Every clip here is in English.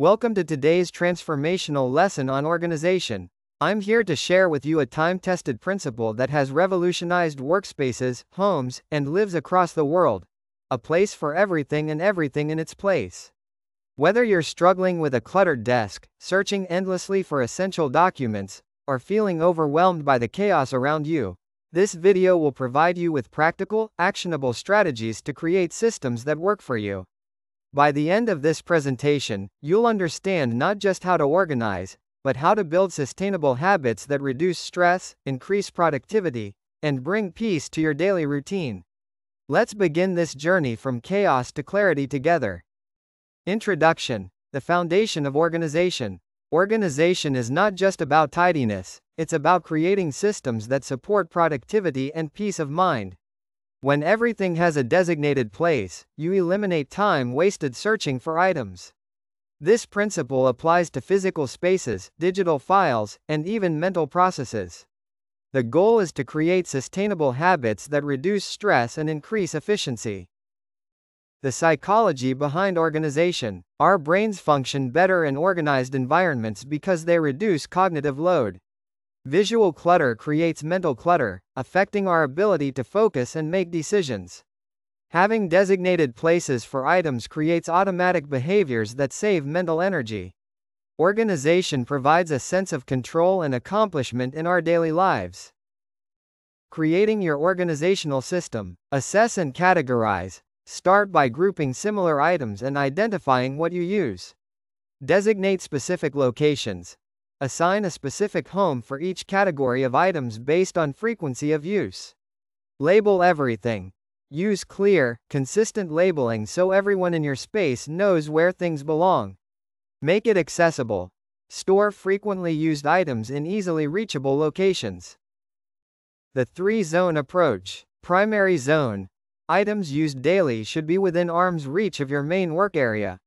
Welcome to today's transformational lesson on organization. I'm here to share with you a time-tested principle that has revolutionized workspaces, homes, and lives across the world. A place for everything and everything in its place. Whether you're struggling with a cluttered desk, searching endlessly for essential documents, or feeling overwhelmed by the chaos around you, this video will provide you with practical, actionable strategies to create systems that work for you. By the end of this presentation, you'll understand not just how to organize, but how to build sustainable habits that reduce stress, increase productivity, and bring peace to your daily routine. Let's begin this journey from chaos to clarity together. Introduction: the foundation of organization. Organization is not just about tidiness, it's about creating systems that support productivity and peace of mind. When everything has a designated place, you eliminate time wasted searching for items. This principle applies to physical spaces, digital files, and even mental processes. The goal is to create sustainable habits that reduce stress and increase efficiency. The psychology behind organization. Our brains function better in organized environments because they reduce cognitive load. Visual clutter creates mental clutter, affecting our ability to focus and make decisions. Having designated places for items creates automatic behaviors that save mental energy. Organization provides a sense of control and accomplishment in our daily lives. Creating your organizational system. Assess and categorize. Start by grouping similar items and identifying what you use. Designate specific locations. Assign a specific home for each category of items based on frequency of use. Label everything. Use clear, consistent labeling so everyone in your space knows where things belong. Make it accessible. Store frequently used items in easily reachable locations. The three-zone approach. Primary zone. Items used daily should be within arm's reach of your main work area.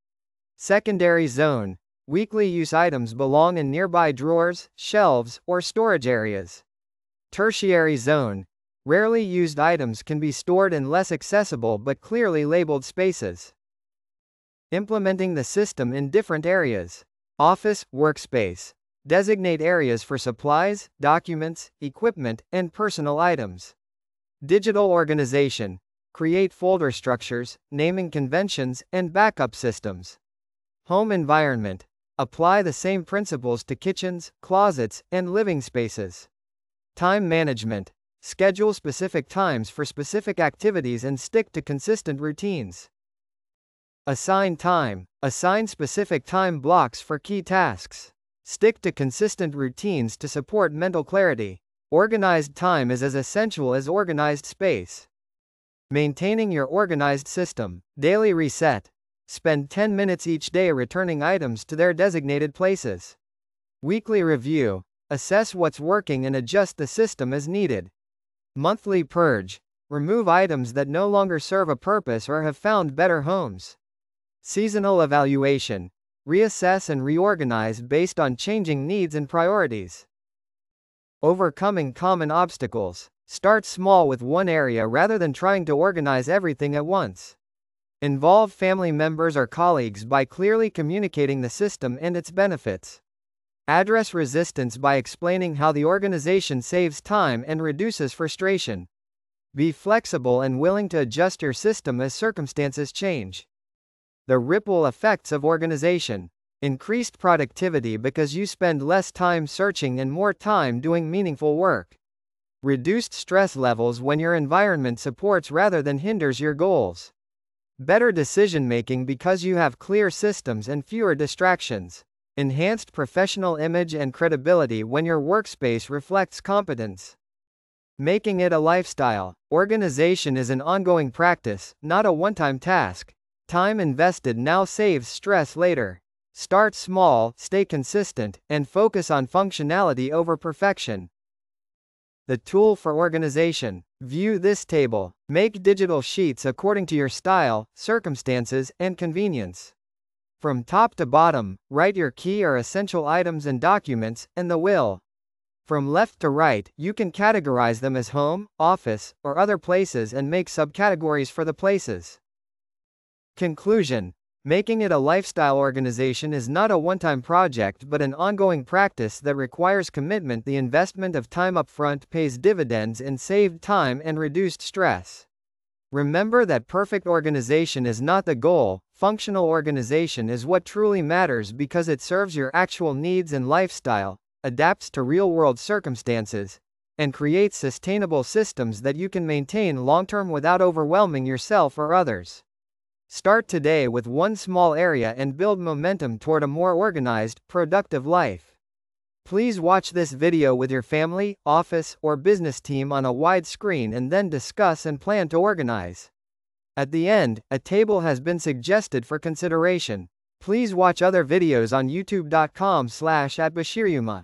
Secondary zone. Weekly use items belong in nearby drawers, shelves, or storage areas. Tertiary zone. Rarely used items can be stored in less accessible but clearly labeled spaces. Implementing the system in different areas. Office, workspace. Designate areas for supplies, documents, equipment, and personal items. Digital organization. Create folder structures, naming conventions, and backup systems. Home environment. Apply the same principles to kitchens, closets, and living spaces. Time management. Schedule specific times for specific activities and stick to consistent routines. Assign time. Assign specific time blocks for key tasks. Stick to consistent routines to support mental clarity. Organized time is as essential as organized space. Maintaining your organized system. Daily reset. Spend 10 minutes each day returning items to their designated places. Weekly review. Assess what's working and adjust the system as needed. Monthly purge. Remove items that no longer serve a purpose or have found better homes. Seasonal evaluation. Reassess and reorganize based on changing needs and priorities. Overcoming common obstacles. Start small with one area rather than trying to organize everything at once. Involve family members or colleagues by clearly communicating the system and its benefits. Address resistance by explaining how the organization saves time and reduces frustration. Be flexible and willing to adjust your system as circumstances change. The ripple effects of organization. Increased productivity because you spend less time searching and more time doing meaningful work. Reduced stress levels when your environment supports rather than hinders your goals. Better decision-making because you have clear systems and fewer distractions. Enhanced professional image and credibility when your workspace reflects competence. Making it a lifestyle. Organization is an ongoing practice, not a one-time task. Time invested now saves stress later. Start small, stay consistent, and focus on functionality over perfection. The tool for organization. View this table. Make digital sheets according to your style, circumstances, and convenience. From top to bottom, write your key or essential items and documents, and the will. From left to right, you can categorize them as home, office, or other places and make subcategories for the places. Conclusion. Making it a lifestyle organization is not a one-time project but an ongoing practice that requires commitment. The investment of time upfront pays dividends in saved time and reduced stress. Remember that perfect organization is not the goal, functional organization is what truly matters because it serves your actual needs and lifestyle, adapts to real-world circumstances, and creates sustainable systems that you can maintain long-term without overwhelming yourself or others. Start today with one small area and build momentum toward a more organized, productive life. Please watch this video with your family, office, or business team on a wide screen and then discuss and plan to organize. At the end, a table has been suggested for consideration. Please watch other videos on youtube.com/@BasheerJuma.